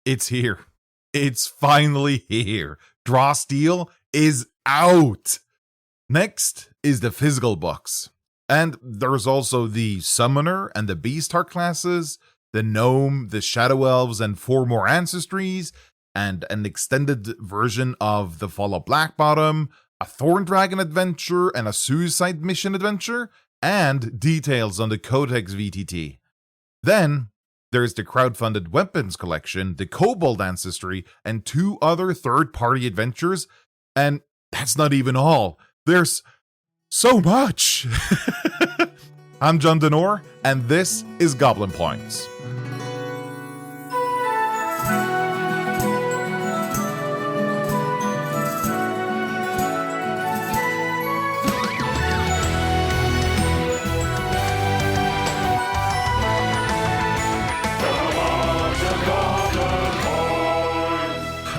It's here. It's finally here. Draw Steel is out. Next is the physical books. And there's also the Summoner and the Beastheart classes, the Gnome, the Shadow Elves, and 4 more Ancestries, and an extended version of the Fall of Blackbottom, a Thorn Dragon adventure, and a Suicide Mission adventure, and details on the Codex VTT. Then, there's the crowdfunded weapons collection, the Kobold Ancestry, and 2 other third-party adventures, and that's not even all. There's so much! I'm John Denor, and this is Goblin Points.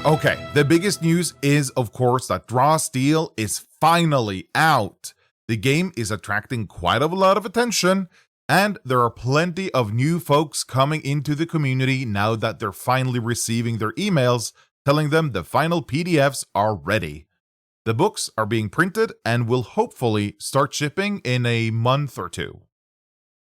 Okay, the biggest news is, of course, that Draw Steel is finally out. The game is attracting quite a lot of attention, and there are plenty of new folks coming into the community now that they're finally receiving their emails telling them the final PDFs are ready. The books are being printed and will hopefully start shipping in a month or 2.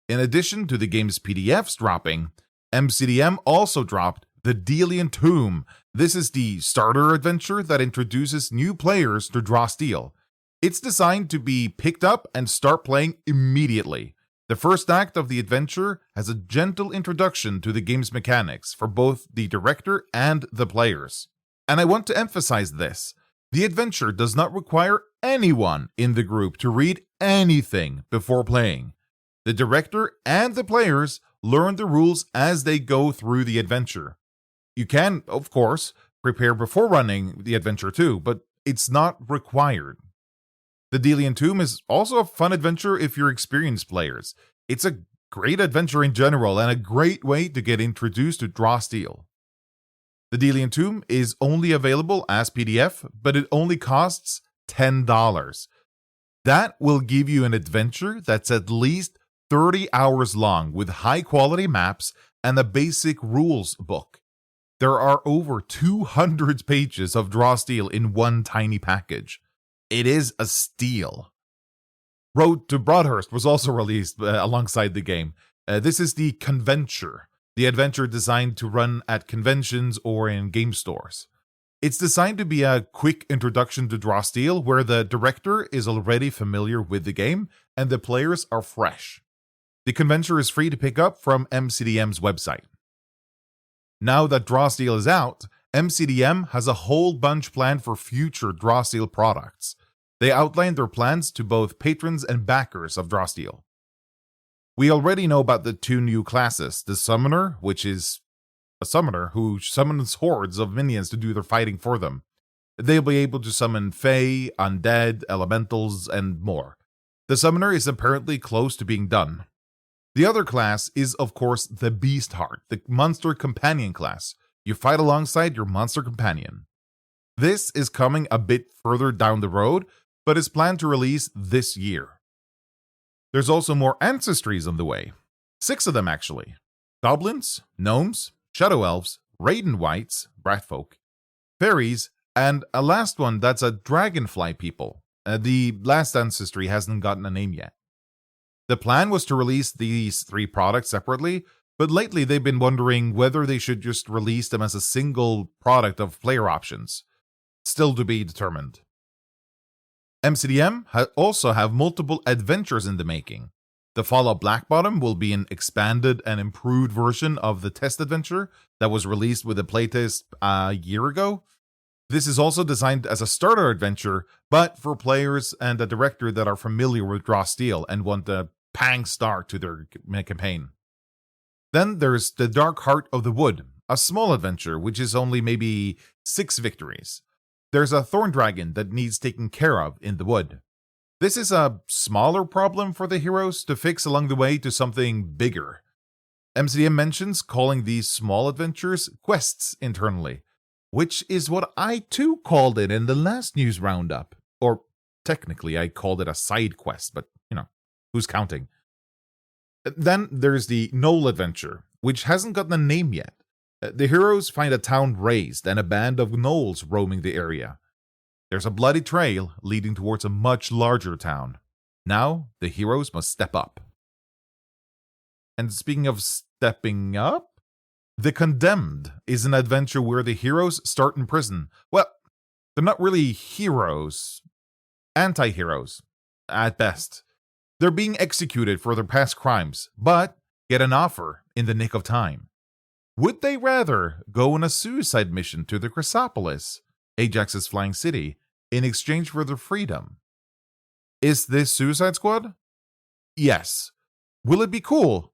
In addition to the game's PDFs dropping, MCDM also dropped the Delian Tomb. This is the starter adventure that introduces new players to Draw Steel. It's designed to be picked up and start playing immediately. The first act of the adventure has a gentle introduction to the game's mechanics for both the director and the players. And I want to emphasize this. The adventure does not require anyone in the group to read anything before playing. The director and the players learn the rules as they go through the adventure. You can, of course, prepare before running the adventure too, but it's not required. The Delian Tomb is also a fun adventure if you're experienced players. It's a great adventure in general and a great way to get introduced to Draw Steel. The Delian Tomb is only available as PDF, but it only costs $10. That will give you an adventure that's at least 30 hours long with high quality maps and a basic rules book. There are over 200 pages of Draw Steel in one tiny package. It is a steal. Road to Broadhurst was also released alongside the game. This is the Conventure, the adventure designed to run at conventions or in game stores. It's designed to be a quick introduction to Draw Steel where the director is already familiar with the game and the players are fresh. The Conventure is free to pick up from MCDM's website. Now that Draw Steel is out, MCDM has a whole bunch planned for future Draw Steel products. They outlined their plans to both patrons and backers of Draw Steel. We already know about the 2 new classes, the Summoner, which is a summoner who summons hordes of minions to do their fighting for them. They'll be able to summon Fae, Undead, Elementals, and more. The Summoner is apparently close to being done. The other class is, of course, the Beastheart, the Monster Companion class. You fight alongside your Monster Companion. This is coming a bit further down the road, but is planned to release this year. There's also more Ancestries on the way. 6 of them, actually. Goblins, Gnomes, Shadow Elves, Raiden Wights, Bratfolk, Fairies, and a last one that's a Dragonfly people. The last Ancestry hasn't gotten a name yet. The plan was to release these 3 products separately, but lately they've been wondering whether they should just release them as a single product of player options. Still to be determined. MCDM also have multiple adventures in the making. The Fall of Blackbottom will be an expanded and improved version of the test adventure that was released with a playtest a year ago. This is also designed as a starter adventure, but for players and a director that are familiar with Draw Steel and want a pang start to their campaign. Then there's the Dark Heart of the Wood, a small adventure which is only maybe 6 victories. There's a thorn dragon that needs taken care of in the wood. This is a smaller problem for the heroes to fix along the way to something bigger. MCDM mentions calling these small adventures quests internally, which is what I too called it in the last news roundup. Or technically I called it a side quest, but who's counting? Then there's the Knoll adventure, which hasn't gotten a name yet. The heroes find a town razed and a band of gnolls roaming the area. There's a bloody trail leading towards a much larger town. Now, the heroes must step up. And speaking of stepping up, The Condemned is an adventure where the heroes start in prison. Well, they're not really heroes, anti-heroes, at best. They're being executed for their past crimes, but get an offer in the nick of time. Would they rather go on a suicide mission to the Chrysopolis, Ajax's flying city, in exchange for their freedom? Is this Suicide Squad? Yes. Will it be cool?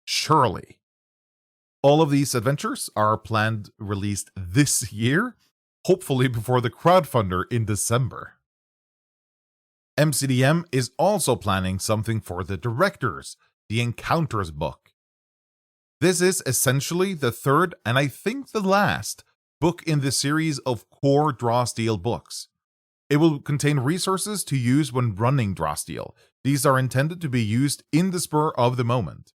Surely. All of these adventures are planned released this year, hopefully before the crowdfunder in December. MCDM is also planning something for the directors, the Encounters book. This is essentially the third, and I think the last, book in the series of core Drawsteel books. It will contain resources to use when running Drawsteel. These are intended to be used in the spur of the moment.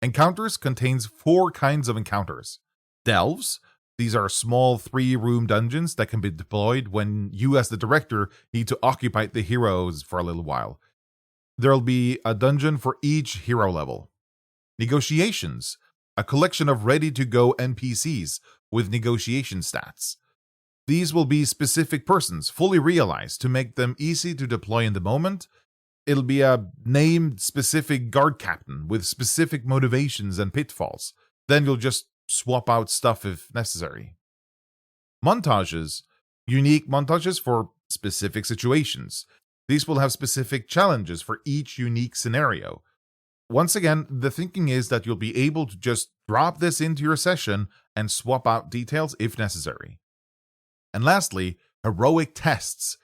Encounters contains 4 kinds of encounters. Delves. These are small 3-room dungeons that can be deployed when you as the director need to occupy the heroes for a little while. There'll be a dungeon for each hero level. Negotiations. A collection of ready-to-go NPCs with negotiation stats. These will be specific persons, fully realized, to make them easy to deploy in the moment. It'll be a named specific guard captain with specific motivations and pitfalls. Then you'll just swap out stuff if necessary. Montages. Unique montages for specific situations. These will have specific challenges for each unique scenario. Once again, the thinking is that you'll be able to just drop this into your session and swap out details if necessary. And lastly, heroic tests.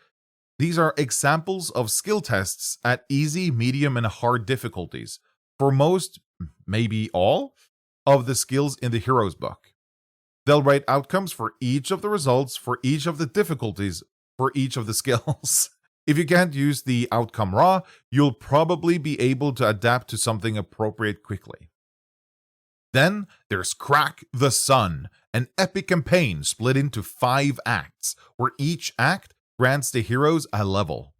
These are examples of skill tests at easy, medium, and hard difficulties for most, maybe all, of the skills in the Heroes book. They'll write outcomes for each of the results, for each of the difficulties, for each of the skills. If you can't use the outcome raw, you'll probably be able to adapt to something appropriate quickly. Then there's Crack the Sun, an epic campaign split into 5 acts, where each act grants the heroes a level.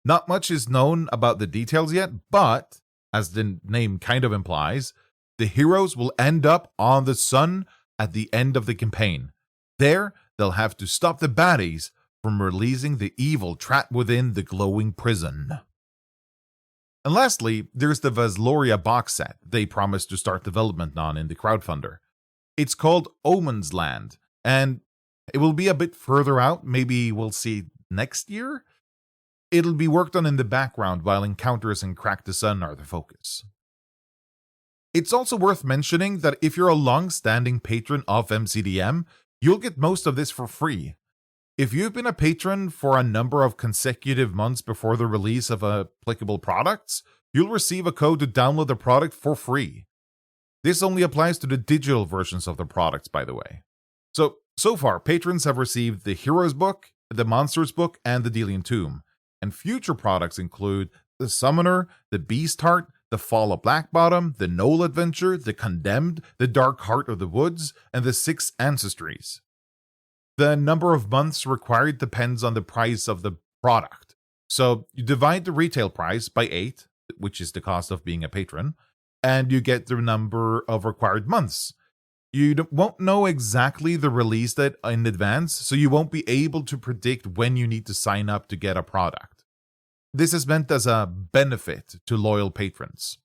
Not much is known about the details yet, but, as the name kind of implies, the heroes will end up on the sun at the end of the campaign. There, they'll have to stop the baddies from releasing the evil trapped within the glowing prison. And lastly, there's the Vesloria box set they promised to start development on in the crowdfunder. It's called Omen's Land, and it will be a bit further out, maybe we'll see next year? It'll be worked on in the background while Encounters and Crack the Sun are the focus. It's also worth mentioning that if you're a long-standing patron of MCDM, you'll get most of this for free. If you've been a patron for a number of consecutive months before the release of applicable products, you'll receive a code to download the product for free. This only applies to the digital versions of the products, by the way. So far, patrons have received the Heroes book, the Monsters book, and the Delian Tomb. And future products include the Summoner, the Beastheart, the Fall of Blackbottom, the Gnoll Adventure, the Condemned, the Dark Heart of the Woods, and the 6 Ancestries. The number of months required depends on the price of the product. So you divide the retail price by 8, which is the cost of being a patron, and you get the number of required months. You won't know exactly the release date in advance, so you won't be able to predict when you need to sign up to get a product. This is meant as a benefit to loyal patrons.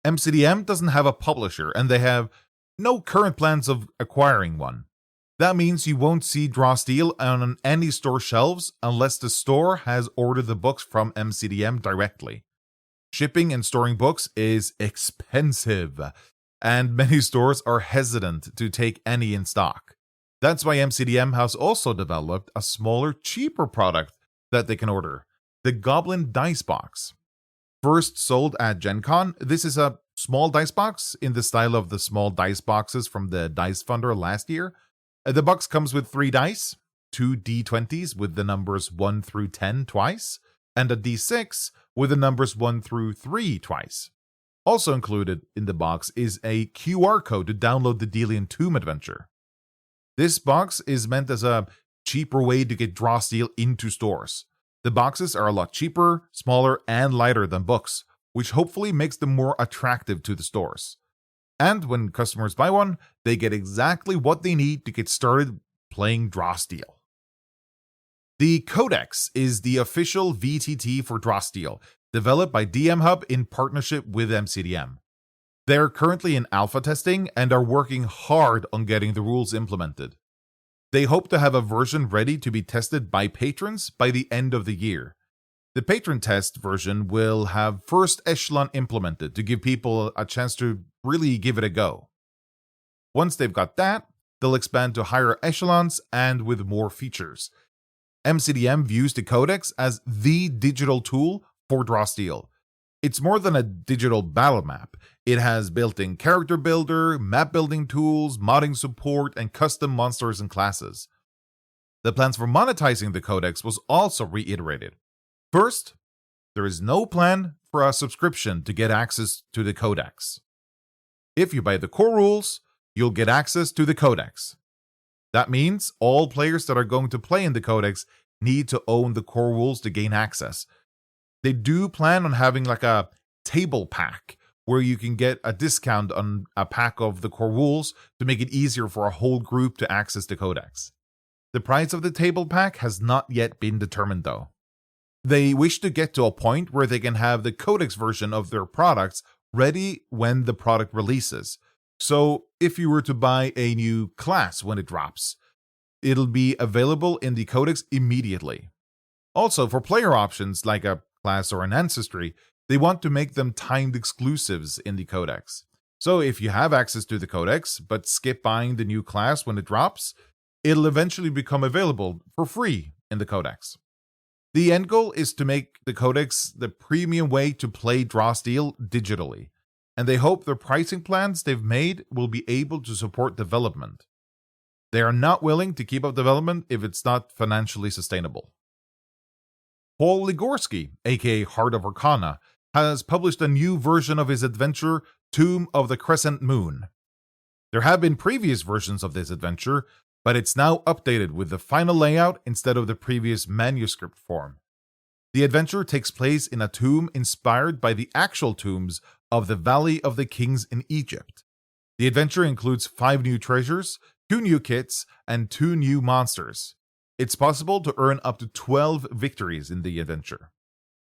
MCDM doesn't have a publisher, and they have no current plans of acquiring one. That means you won't see Drawsteel on any store shelves unless the store has ordered the books from MCDM directly. Shipping and storing books is expensive, and many stores are hesitant to take any in stock. That's why MCDM has also developed a smaller, cheaper product that they can order, the Goblin Dice Box. First sold at Gen Con, this is a small dice box in the style of the small dice boxes from the Dice Funder last year. The box comes with 3 dice, 2 D20s with the numbers 1 through 10 twice, and a D6 with the numbers 1 through 3 twice. Also included in the box is a QR code to download the Delian Tomb adventure. This box is meant as a cheaper way to get Draw Steel into stores. The boxes are a lot cheaper, smaller, and lighter than books, which hopefully makes them more attractive to the stores. And when customers buy one, they get exactly what they need to get started playing Draw Steel. The Codex is the official VTT for Draw Steel, developed by DM Hub in partnership with MCDM. They are currently in alpha testing and are working hard on getting the rules implemented. They hope to have a version ready to be tested by patrons by the end of the year. The patron test version will have first echelon implemented to give people a chance to really give it a go. Once they've got that, they'll expand to higher echelons and with more features. MCDM views the Codex as the digital tool for Draw Steel. It's more than a digital battle map. It has built-in character builder, map building tools, modding support, and custom monsters and classes. The plans for monetizing the Codex was also reiterated. First, there is no plan for a subscription to get access to the Codex. If you buy the core rules, you'll get access to the Codex. That means all players that are going to play in the Codex need to own the core rules to gain access. They do plan on having like a table pack where you can get a discount on a pack of the core rules to make it easier for a whole group to access the Codex. The price of the table pack has not yet been determined though. They wish to get to a point where they can have the Codex version of their products ready when the product releases. So if you were to buy a new class when it drops, it'll be available in the Codex immediately. Also, for player options like a class or an ancestry, they want to make them timed exclusives in the Codex. So if you have access to the Codex, but skip buying the new class when it drops, it'll eventually become available for free in the Codex. The end goal is to make the Codex the premium way to play Draw Steel digitally, and they hope the pricing plans they've made will be able to support development. They are not willing to keep up development if it's not financially sustainable. Paul Ligorsky, aka Heart of Arcana, has published a new version of his adventure, Tomb of the Crescent Moon. There have been previous versions of this adventure, but it's now updated with the final layout instead of the previous manuscript form. The adventure takes place in a tomb inspired by the actual tombs of the Valley of the Kings in Egypt. The adventure includes 5 new treasures, 2 new kits, and 2 new monsters. It's possible to earn up to 12 victories in the adventure.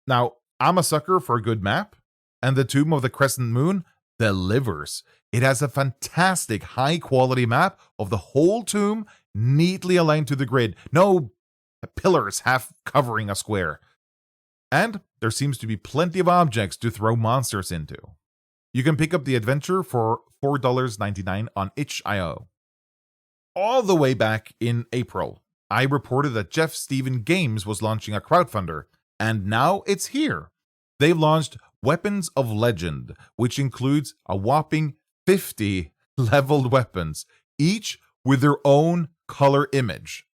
Now, I'm a sucker for a good map, and the Tomb of the Crescent Moon delivers. It has a fantastic high-quality map of the whole tomb, neatly aligned to the grid. No pillars half covering a square. And there seems to be plenty of objects to throw monsters into. You can pick up the adventure for $4.99 on itch.io. All the way back in April, I reported that Jeff Steven Games was launching a crowdfunder, and now it's here. They've launched Weapons of Legend, which includes a whopping 50 leveled weapons, each with their own color image.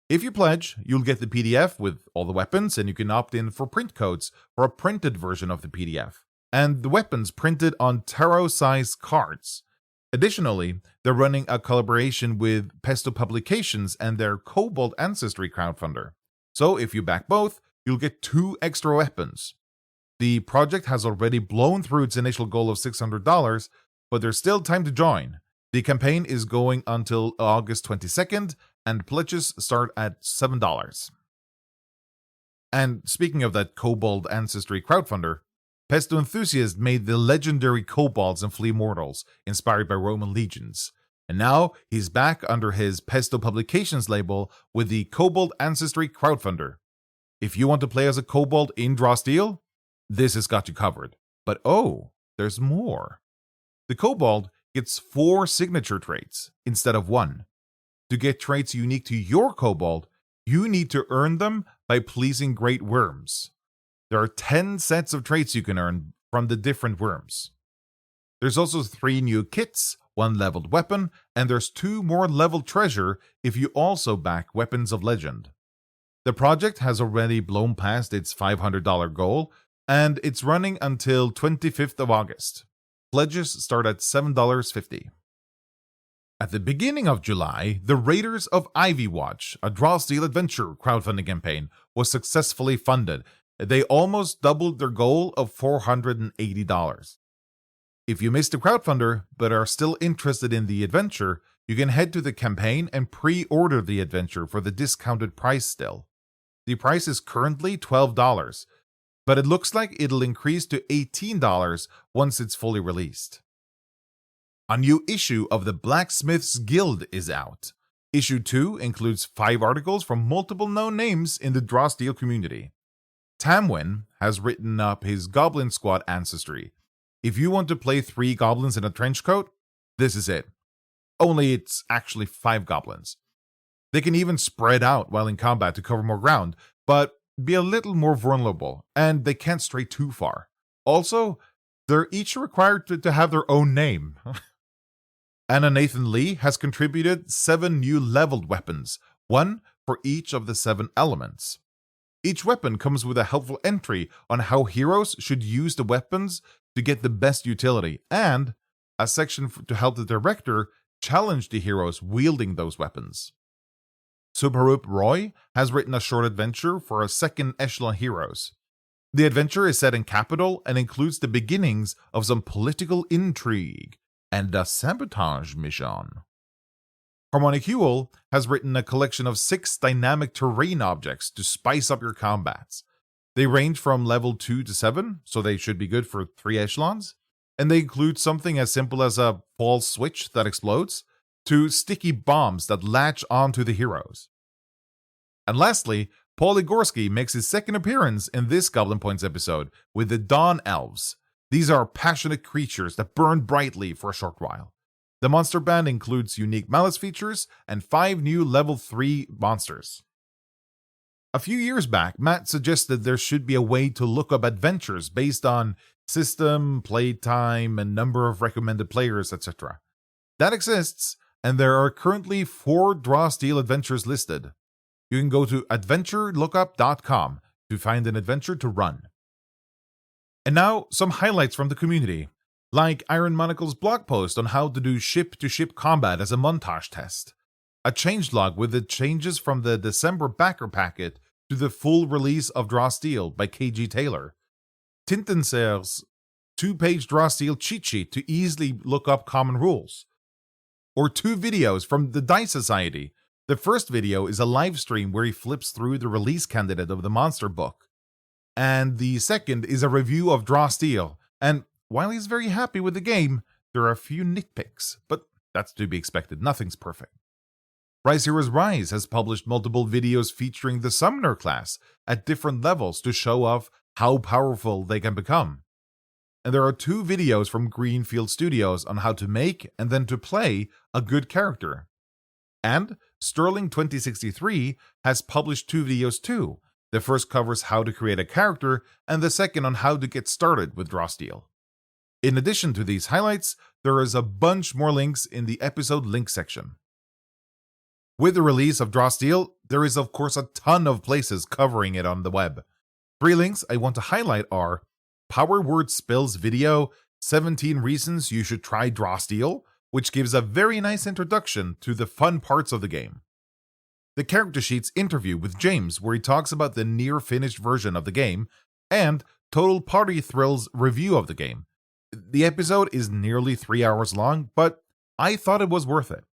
If you pledge, you'll get the PDF with all the weapons, and you can opt in for print codes for a printed version of the PDF, and the weapons printed on tarot-sized cards. Additionally, they're running a collaboration with Pesto Publications and their Kobold Ancestry crowdfunder. So if you back both, you'll get 2 extra weapons. The project has already blown through its initial goal of $600, but there's still time to join. The campaign is going until August 22nd, and pledges start at $7. And speaking of that Kobold Ancestry crowdfunder, Pesto Enthusiast made the legendary Kobolds and Flea Mortals, inspired by Roman legions. And now he's back under his Pesto Publications label with the Kobold Ancestry crowdfunder. If you want to play as a Kobold in Draw Steel, this has got you covered. But oh, there's more. The Kobold gets 4 signature traits instead of 1. To get traits unique to your Kobold, you need to earn them by pleasing great worms. There are 10 sets of traits you can earn from the different worms. There's also 3 new kits, 1 leveled weapon, and there's 2 more leveled treasure if you also back Weapons of Legend. The project has already blown past its $500 goal, and it's running until 25th of August. Pledges start at $7.50. At the beginning of July, the Raiders of Ivywatch, a draw steal adventure crowdfunding campaign, was successfully funded. They almost doubled their goal of $480. If you missed the crowdfunder but are still interested in the adventure, you can head to the campaign and pre-order the adventure for the discounted price still. The price is currently $12, but it looks like it'll increase to $18 once it's fully released. A new issue of the Blacksmith's Guild is out. Issue 2 includes 5 articles from multiple known names in the Draw Steel community. Tamwin has written up his Goblin Squad Ancestry. If you want to play 3 goblins in a trench coat, this is it. Only it's actually 5 goblins. They can even spread out while in combat to cover more ground, but be a little more vulnerable, and they can't stray too far. Also, they're each required to have their own name. Anna Nathan Lee has contributed 7 new leveled weapons, 1 for each of the 7 elements. Each weapon comes with a helpful entry on how heroes should use the weapons to get the best utility, and a section to help the director challenge the heroes wielding those weapons. Subharup Roy has written a short adventure for 2nd echelon heroes. The adventure is set in Capital and includes the beginnings of some political intrigue and a sabotage mission. Harmonic Huel has written a collection of 6 dynamic terrain objects to spice up your combats. They range from level 2 to 7, so they should be good for 3 echelons, and they include something as simple as a false switch that explodes, to sticky bombs that latch onto the heroes. And lastly, Paul Igorski makes his 2nd appearance in this Goblin Points episode with the Dawn Elves. These are passionate creatures that burn brightly for a short while. The monster band includes unique malice features and 5 new level 3 monsters. A few years back, Matt suggested there should be a way to look up adventures based on system, playtime, and number of recommended players, etc. That exists, and there are currently 4 Draw Steel adventures listed. You can go to adventurelookup.com to find an adventure to run. And now, some highlights from the community, like Iron Monocle's blog post on how to do ship-to-ship combat as a montage test, a changelog with the changes from the December backer packet to the full release of Draw Steel by KG Taylor, Tintenser's 2-page Draw Steel cheat sheet to easily look up common rules, or 2 videos from the Dice Society. The first video is a live stream where he flips through the release candidate of the monster book, and the second is a review of Draw Steel, and while he's very happy with the game, there are a few nitpicks, but that's to be expected, nothing's perfect. Rise Heroes Rise has published multiple videos featuring the Summoner class at different levels to show off how powerful they can become. And there are 2 videos from Greenfield Studios on how to make and then to play a good character. And Sterling 2063 has published 2 videos too. The first covers how to create a character, and the second on how to get started with Draw Steel. In addition to these highlights, there is a bunch more links in the episode link section. With the release of Draw Steel, there is of course a ton of places covering it on the web. 3 links I want to highlight are Power Word Spill's video, 17 Reasons You Should Try Draw Steel, which gives a very nice introduction to the fun parts of the game. The Character Sheets interview with James, where he talks about the near-finished version of the game, and Total Party Thrill's review of the game. The episode is nearly 3 hours long, but I thought it was worth it.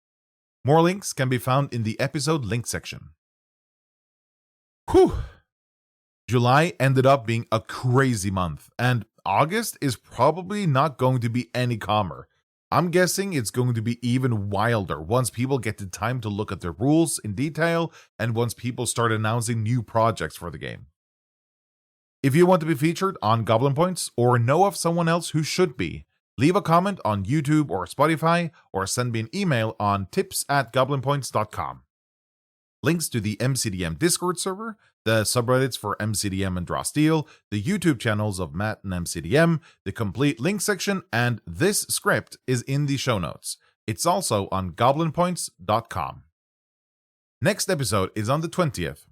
More links can be found in the episode link section. Whew! July ended up being a crazy month, and August is probably not going to be any calmer. I'm guessing it's going to be even wilder once people get the time to look at the rules in detail and once people start announcing new projects for the game. If you want to be featured on Goblin Points or know of someone else who should be, leave a comment on YouTube or Spotify or send me an email on tips@goblinpoints.com. Links to the MCDM Discord server, the subreddits for MCDM and Draw Steel, the YouTube channels of Matt and MCDM, the complete link section, and this script is in the show notes. It's also on goblinpoints.com. Next episode is on the 20th.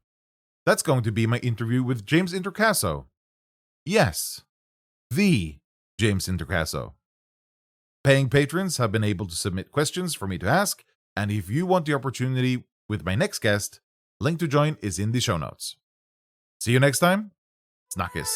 That's going to be my interview with James Intercasso. Yes, the James Intercasso. Paying patrons have been able to submit questions for me to ask, and if you want the opportunity with my next guest, link to join is in the show notes. See you next time. Snakkes.